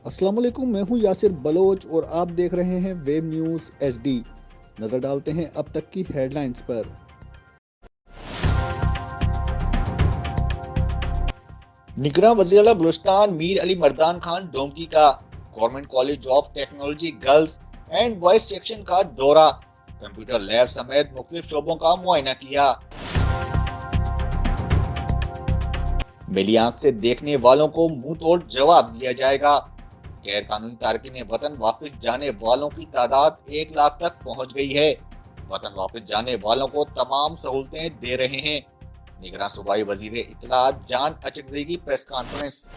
अस्सलाम वालेकुम, मैं हूं यासिर बलोच और आप देख रहे हैं वेब न्यूज़ HD। नज़र डालते हैं अब तक की हेडलाइंस पर। निगरान वज़ीर-ए-आला बलूचिस्तान मीर अली मर्दान खान डोंकी का government college of technology girls and boys section का दौरा, कंप्यूटर लैब समेत मुख्तलिफ शोबों का मुआयना किया। मिली आंख से देखने वालों को मुंह तोड़ जवाब दिया जाएगा। गैर कानूनी तारकीन वतन वापस जाने वालों की तादाद 1 लाख तक पहुंच गई है। वतन वापस जाने वालों को तमाम सहूलतें दे रहे हैं। निगरान सूबाई वजीर इत्तलात जान अचकज़ई की प्रेस कॉन्फ्रेंस।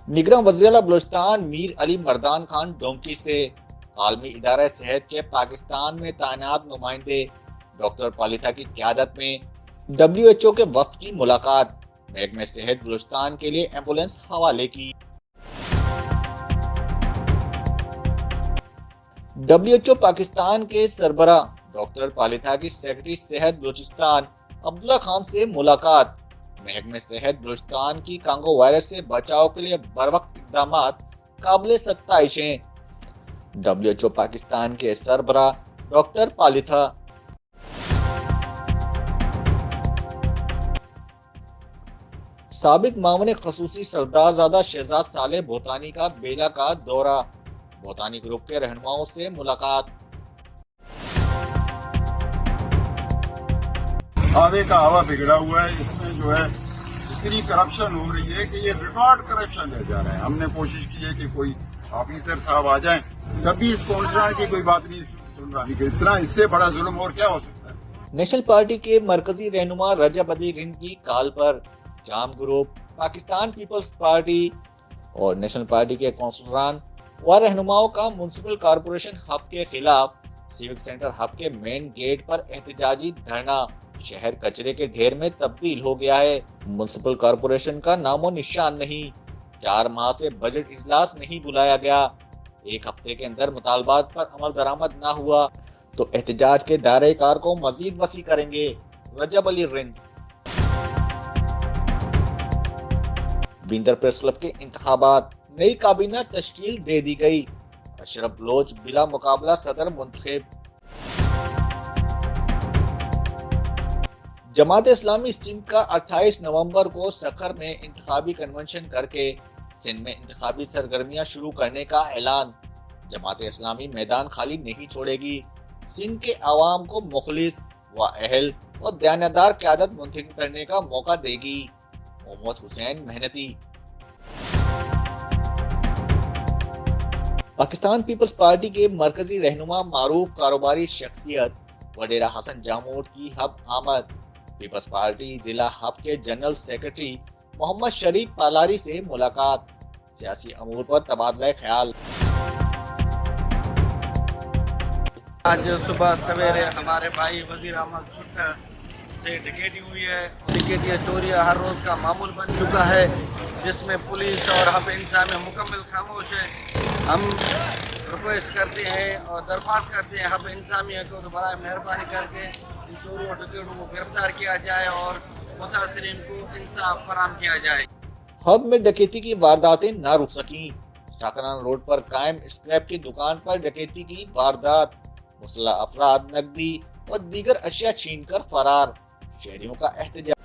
निगरान वज़ीर-ए-आला बलूचिस्तान मीर अली मर्दान खान डोंकी से आलमी इदारा सेहत के पाकिस्तान में तैनात नुमाइंदे डॉक्टर पालिथा की क़यादत में WHO के वफ़द की मुलाकात, महकमे सेहत बलूचिस्तान के लिए एम्बुलेंस हवाले की। WHO पाकिस्तान के सरबरा डॉक्टर पालिथा की सेक्रेटरी सेहत बलूचिस्तान अब्दुल्ला खान से मुलाकात, महकमे सेहत बलूचिस्तान की कांगो वायरस से बचाव के लिए बरवक्त इक़दामात काबिल सत्ताइश हैं। WHO पाकिस्तान के सरबरा डॉक्टर पालिथा। साबिक मामले खसूसी सरदारजादा शहजाद साले भोतानी का बेला का दौरा, भोतानी ग्रुप के रहनुमाओं से मुलाकात। आवे का हवा बिगड़ा हुआ है, इसमें जो है इतनी करप्शन हो रही है कि ये रिकॉर्ड करप्शन ले जा रहे हैं। हमने कोशिश की है कि कोई ऑफिसर साहब आ जाएं, कभी इस काउंसिलर की कोई बात नहीं सुन रहा है। इतना इससे बड़ा जुल्म और क्या हो सकता है। नेशनल पार्टी के मरकजी रहनुमा रजब अली रिंद की काल पर जाम ग्रुप, पाकिस्तान पीपल्स पार्टी और नेशनल पार्टी के कौंसलरान व रहनुमाओं का म्युनिसिपल कॉरपोरेशन हब के खिलाफ सिविक सेंटर हब के मेन गेट पर एहतजाजी धरना शहर कचरे के ढेर में तब्दील हो गया है। म्युनिसिपल कॉरपोरेशन का नामो निशान नहीं, 4 माह से बजट इजलास नहीं बुलाया गया, 1 हफ्ते के अंदर मुतालबात पर अमल दरामद ना हुआ तो एहतजाज के दायरे कार को मजीद वसी करेंगे। रजब अली रिंद। बिंदर प्रेस क्लब के इंतखाबात, नई काबीना तश्कील दे दी गई, अशरफ बलोच बिला मुकाबला सदर मुंतखब। जमात इस्लामी सिंध का 28 नवंबर को सखर में इंतखाबी कन्वेंशन करके सिंध में इंतखाबी सरगर्मियां शुरू करने का ऐलान। जमात इस्लामी मैदान खाली नहीं छोड़ेगी, सिंध के आवाम को मुखलिस व अहल और दयानतदार क़यादत मुंतखब करने का मौका देगी। मोहम्मद हुसैन मेहनती। पाकिस्तान पीपल्स पार्टी के मरकजी रहनुमा मारूफ कारोबारी शख्सियत वडेरा हसन जामोद की हब आमद, पीपल्स पार्टी जिला हब के जनरल सेक्रेटरी मोहम्मद शरीफ पालारी से मुलाकात, सियासी अमूर पर तबादला ख्याल। आज सुबह सवेरे हमारे भाई वजीर अहमद छुट्टा से डकैती हुई है। डकैती चोरियाँ हर रोज़ का मामूल बन चुका है, जिसमें पुलिस और हब इंतजामिया मुकम्मल खामोश है। हम रिक्वेस्ट करते हैं और दरख्वास्त करते हैं हब इंतजामिया को तो बड़ा मेहरबानी करके इन चोरों डकैतों को गिरफ्तार किया जाए और मुतासरीन को इंसाफ फराहम किया जाए। हब में डकैती की वारदातें ना रुक सकी, शाकरान रोड पर कायम स्क्रैप की दुकान पर डकैती की वारदात, मुसल्लह अफराद नकदी और दीगर अशिया छीनकर फरार, शहरियों का एहतजाज।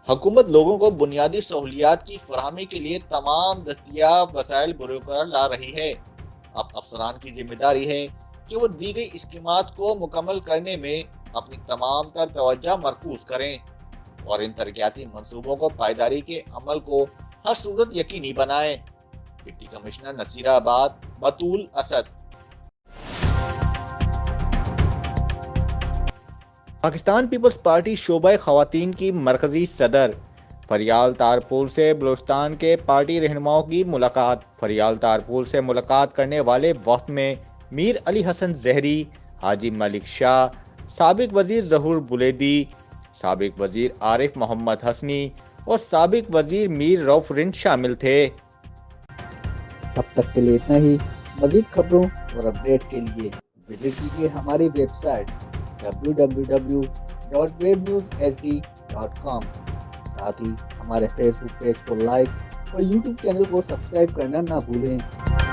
हुकूमत लोगों को बुनियादी सहूलियात की फराहमी के लिए तमाम दस्तयाब वसाइल बरकरार ला रही है। अब अफसरान की जिम्मेदारी है कि वो दी गई स्कीमात को मुकम्मल करने में अपनी तमाम तर तवज्जो मरकूज करें और इन तरक्याती मंसूबों को पायदारी के अमल को हर सूरत यकीनी बनाएं। डिप्टी कमिश्नर नसीराबाद बतूल असद। पाकिस्तान पीपल्स पार्टी शोबा खवातीन की मरकजी सदर फरियाल तारपुर से बलूचिस्तान के पार्टी रहनुमाओं की मुलाकात। फरियाल तारपुर से मुलाकात करने वाले वक्त में मीर अली हसन जहरी, हाजी मलिक शाह, साबिक वजीर जहूर बुलेदी, साबिक वजीर आरिफ मोहम्मद हसनी और साबिक वजीर मीर रऊफ रिंद शामिल थे। अब तक के लिए इतना ही। मजीद खबरों और अपडेट के लिए विजिट कीजिए हमारी वेबसाइट www.webnewshd.com। www.cctvnews.com. साथ ही हमारे फेसबुक पेज को लाइक और यूट्यूब चैनल को सब्सक्राइब करना ना भूलें।